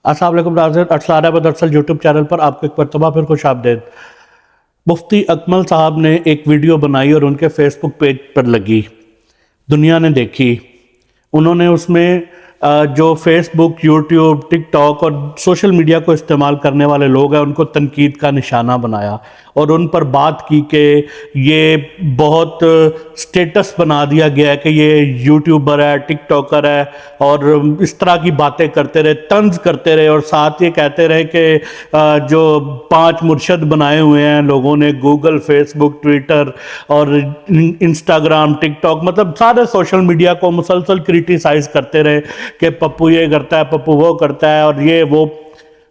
अस्सलाम वालेकुम नाज़रीन, अरसलान अहमद अरसल यूट्यूब चैनल पर आपको एक मरतबा फिर खुश आमदीद। मुफ्ती अकमल साहब ने एक वीडियो बनाई और उनके फेसबुक पेज पर लगी, दुनिया ने देखी। उन्होंने उसमें जो फेसबुक, यूट्यूब, टिकटॉक और सोशल मीडिया को इस्तेमाल करने वाले लोग हैं उनको तनकीद का निशाना बनाया और उन पर बात की कि ये बहुत स्टेटस बना दिया गया है कि ये यूट्यूबर है, टिकटॉकर है और इस तरह की बातें करते रहे, तंज करते रहे और साथ ये कहते रहे कि जो 5 मुर्शद बनाए हुए हैं लोगों ने, गूगल, फेसबुक, ट्विटर और इंस्टाग्राम, टिकटॉक, मतलब सारे सोशल मीडिया को मुसलसल क्रिटिसाइज करते रहे कि पप्पू ये करता है, पप्पू वो करता है और ये वो।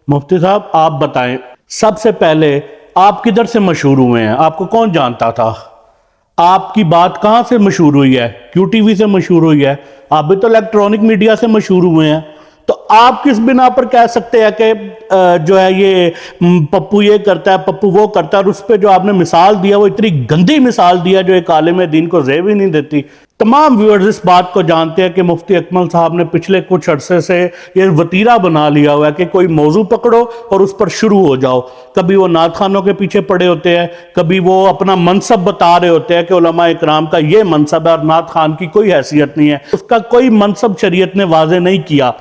मुफ्ती साहब आप बताएं, सबसे पहले आप किधर से मशहूर हुए हैं? आपको कौन जानता था? आपकी बात कहां से मशहूर हुई है? QTV से मशहूर हुई है? आप भी तो इलेक्ट्रॉनिक मीडिया से मशहूर हुए हैं। तो आप किस बिना पर कह सकते हैं कि जो है ये पप्पू ये करता है, पप्पू वो करता है? और उस पर जो आपने मिसाल दिया वो इतनी गंदी मिसाल दिया जो एक आलिम दीन को ज़ेब ही नहीं देती। तमाम व्यूअर्स इस बात को जानते हैं कि मुफ्ती अकमल साहब ने पिछले कुछ अरसे से ये वतीरा बना लिया हुआ है कि कोई मौजू पकड़ो और उस पर शुरू हो जाओ। कभी वो नात खानों के पीछे पड़े होते हैं, कभी वो अपना मनसब बता रहे होते हैं कि उलमा इकराम का ये मनसब है और नात खान की कोई हैसियत नहीं है, उसका कोई मनसब शरीयत ने वाजे नहीं किया।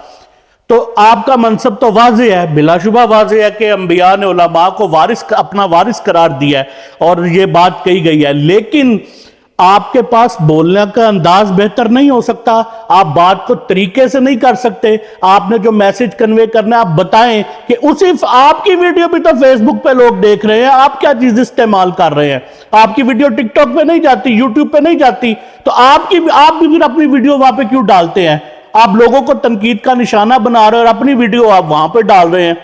तो आपका मनसब तो वाज़े है, बिलाशुबा वाज़े है कि अंबिया ने उलमा को अपना वारिस करार दिया है और ये बात कही गई है, लेकिन आपके पास बोलने का अंदाज बेहतर नहीं हो सकता, आप बात को तरीके से नहीं कर सकते। आपने जो मैसेज कन्वे करना है आप बताएं कि उसी आपकी वीडियो भी तो फेसबुक पे लोग देख रहे हैं, आप क्या चीज इस्तेमाल कर रहे हैं? आपकी वीडियो टिकटॉक पे नहीं जाती, यूट्यूब पे नहीं जाती, तो आप भी फिर अपनी वीडियो वहां पे क्यों डालते हैं? आप लोगों को तनकीद का निशाना बना रहे हो और अपनी वीडियो आप वहां पे डाल रहे हैं।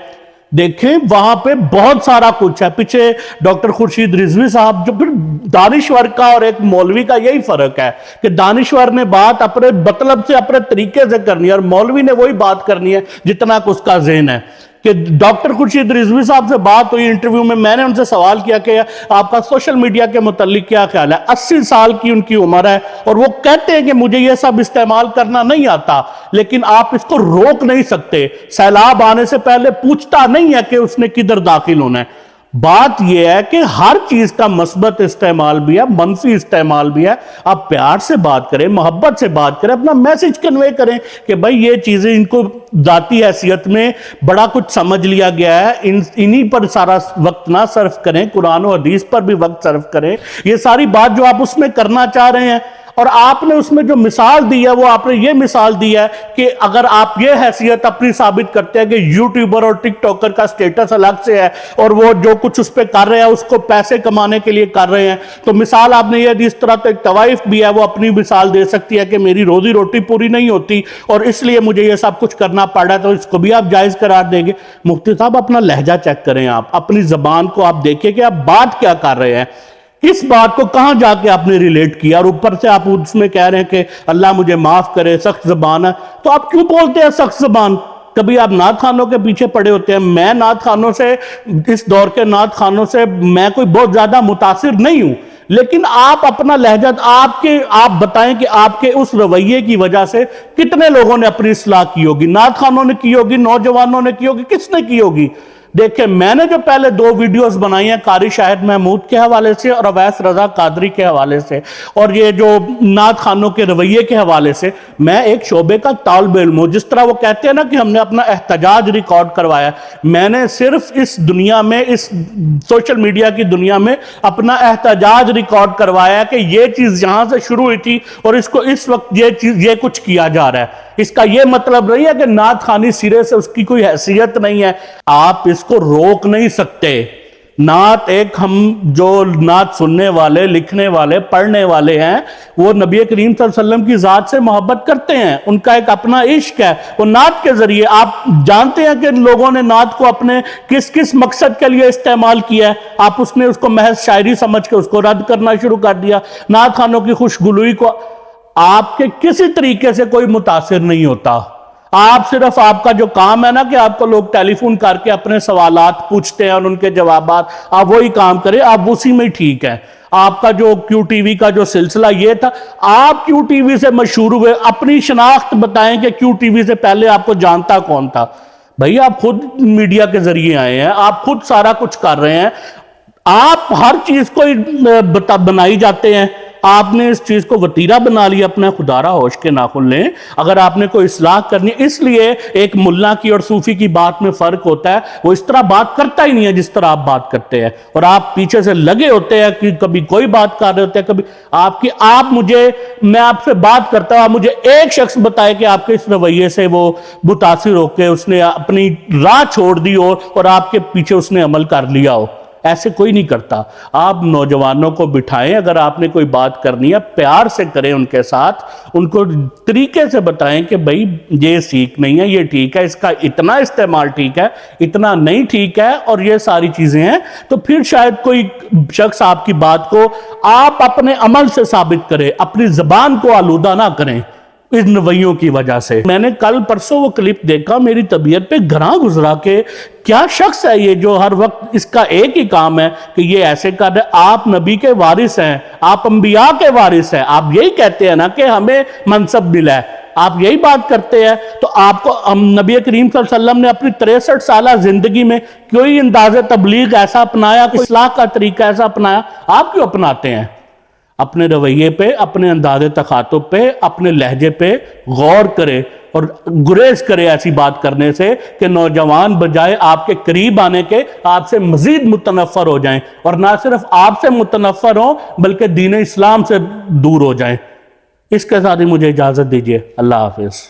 देखें वहां पे बहुत सारा कुछ है। पीछे डॉक्टर खुर्शीद रिजवी साहब, जो फिर दानिश्वर का और एक मौलवी का यही फर्क है कि दानिश्वर ने बात अपने मतलब से, अपने तरीके से करनी है और मौलवी ने वही बात करनी है जितना कि उसका ज़हन है। कि डॉक्टर खुर्शीद रिजवी साहब से बात हुई इंटरव्यू में, मैंने उनसे सवाल किया कि आपका सोशल मीडिया के मुतालिक क्या ख्याल है? 80 साल की उनकी उम्र है और वो कहते हैं कि मुझे ये सब इस्तेमाल करना नहीं आता, लेकिन आप इसको रोक नहीं सकते। सैलाब आने से पहले पूछता नहीं है कि उसने किधर दाखिल होना है। बात यह है कि हर चीज का मस्बत इस्तेमाल भी है, मनफी इस्तेमाल भी है। आप प्यार से बात करें, मोहब्बत से बात करें, अपना मैसेज कन्वे करें कि भाई ये चीजें इनको जाती हैसियत में बड़ा कुछ समझ लिया गया है, इन्हीं पर सारा वक्त ना सर्फ करें, कुरान और हदीस पर भी वक्त सर्फ करें। ये सारी बात जो आप उसमें करना चाह रहे हैं और आपने उसमें जो मिसाल दी है वो आपने ये मिसाल दी है कि अगर आप ये हैसियत अपनी साबित करते हैं कि यूट्यूबर और टिकटॉकर का स्टेटस अलग से है और वो जो कुछ उस पर कर रहे हैं उसको पैसे कमाने के लिए कर रहे हैं, तो मिसाल आपने ये दी। इस तरह तो एक तवाइफ भी है, वो अपनी मिसाल दे सकती है कि मेरी रोजी रोटी पूरी नहीं होती और इसलिए मुझे ये सब कुछ करना पड़ रहा है, तो इसको भी आप जायज करार देंगे? मुफ्ती साहब अपना लहजा चेक करें, आप अपनी जबान को आप देखिए कि आप बात क्या कर रहे हैं, इस बात को कहां जाके आपने रिलेट किया और ऊपर से आप उसमें कह रहे हैं कि अल्लाह मुझे माफ करे, सख्त जबान है। तो आप क्यों बोलते हैं सख्त जबान? कभी आप नात खानों के पीछे पड़े होते हैं। मैं नात खानों से, इस दौर के नात खानों से मैं कोई बहुत ज्यादा मुतासिर नहीं हूं, लेकिन आप अपना लहजा आप बताएं कि आपके उस रवैये की वजह से कितने लोगों ने अपनी इस्लाह की होगी? नात खानों ने की होगी, नौजवानों ने की होगी, किसने की होगी? देखिए, मैंने जो पहले 2 वीडियोस बनाई हैं कारी शाहिद महमूद के हवाले से और अवैस रजा कादरी के हवाले से और ये जो नात खानों के रवैये के हवाले से, मैं एक शोबे का तालिब इल्म हूं। जिस तरह वो कहते हैं ना कि हमने अपना एहतजाज रिकॉर्ड करवाया, मैंने सिर्फ इस दुनिया में, इस सोशल मीडिया की दुनिया में अपना एहतजाज रिकॉर्ड करवाया कि ये चीज यहां से शुरू हुई थी और इसको इस वक्त ये कुछ किया जा रहा है। इसका यह मतलब नहीं है कि नात खानी सिरे से उसकी कोई हैसियत नहीं है, आप इसको रोक नहीं सकते। नात हम जो नात सुनने वाले, लिखने वाले, पढ़ने वाले हैं, वो नबी करीम सल्लल्लाहु अलैहि वसल्लम की जात से मोहब्बत करते हैं, उनका एक अपना इश्क है। वो नात के जरिए, आप जानते हैं कि लोगों ने नात को अपने किस किस मकसद के लिए इस्तेमाल किया है। आप उसको महज शायरी समझ के उसको रद्द करना शुरू कर दिया। नात खानों की खुशगुलूई को आपके किसी तरीके से कोई मुतासिर नहीं होता। आप सिर्फ, आपका जो काम है ना कि आपको लोग टेलीफोन करके अपने सवालात पूछते हैं और उनके जवाबात, आप वही काम करें, आप उसी में ठीक है। आपका जो QTV का जो सिलसिला ये था, आप QTV से मशहूर हुए, अपनी शनाख्त बताएं कि QTV से पहले आपको जानता कौन था? بھائی آپ خود میڈیا کے ذریعے آئے ہیں، آپ خود سارا کچھ کر رہے ہیں، آپ ہر چیز کو بنائی جاتے ہیں، آپ نے اس چیز کو وتیرہ بنا لیا اپنا، خدا را ہوش کے ناخن لیں۔ اگر آپ نے کوئی اصلاح کرنی، اس لیے ایک ملا کی اور صوفی کی بات میں فرق ہوتا ہے، وہ اس طرح بات کرتا ہی نہیں ہے جس طرح آپ بات کرتے ہیں، اور آپ پیچھے سے لگے ہوتے ہیں کہ کبھی کوئی بات کر رہے ہوتے ہیں، کبھی میں آپ سے بات کرتا ہوں، آپ مجھے ایک شخص بتائے کہ آپ کے اس رویے سے وہ متاثر ہو کے اس نے اپنی راہ چھوڑ دی ہو اور آپ کے پیچھے اس نے عمل کر لیا ہو۔ ایسے کوئی نہیں کرتا۔ آپ نوجوانوں کو بٹھائیں، اگر آپ نے کوئی بات کرنی ہے پیار سے کریں ان کے ساتھ، ان کو طریقے سے بتائیں کہ بھئی یہ ٹھیک نہیں ہے، یہ ٹھیک ہے، اس کا اتنا استعمال ٹھیک ہے، اتنا نہیں ٹھیک ہے، اور یہ ساری چیزیں ہیں، تو پھر شاید کوئی شخص آپ کی بات کو آپ اپنے عمل سے ثابت کریں، اپنی زبان کو آلودہ نہ کریں ان رویوں کی وجہ سے۔ میں نے کل پرسوں وہ کلپ دیکھا، میری طبیعت پہ گھراں گزرا کہ کیا شخص ہے یہ جو ہر وقت اس کا ایک ہی کام ہے کہ یہ ایسے کر رہے۔ آپ نبی کے وارث ہیں، آپ انبیاء کے وارث ہیں، آپ یہی کہتے ہیں نا کہ ہمیں منصب ملا ہے، آپ یہی بات کرتے ہیں، تو آپ کو نبی کریم صلی اللہ علیہ وسلم نے اپنی 63 سالہ زندگی میں کوئی انداز تبلیغ ایسا اپنایا، کوئی اصلاح کا طریقہ ایسا اپنایا؟ آپ کیوں اپناتے ہیں؟ اپنے رویے پہ، اپنے انداز تخاطب پہ، اپنے لہجے پہ غور کرے اور گریز کرے ایسی بات کرنے سے کہ نوجوان بجائے آپ کے قریب آنے کے آپ سے مزید متنفر ہو جائیں، اور نہ صرف آپ سے متنفر ہوں بلکہ دین اسلام سے دور ہو جائیں۔ اس کے ساتھ ہی مجھے اجازت دیجیے، اللہ حافظ۔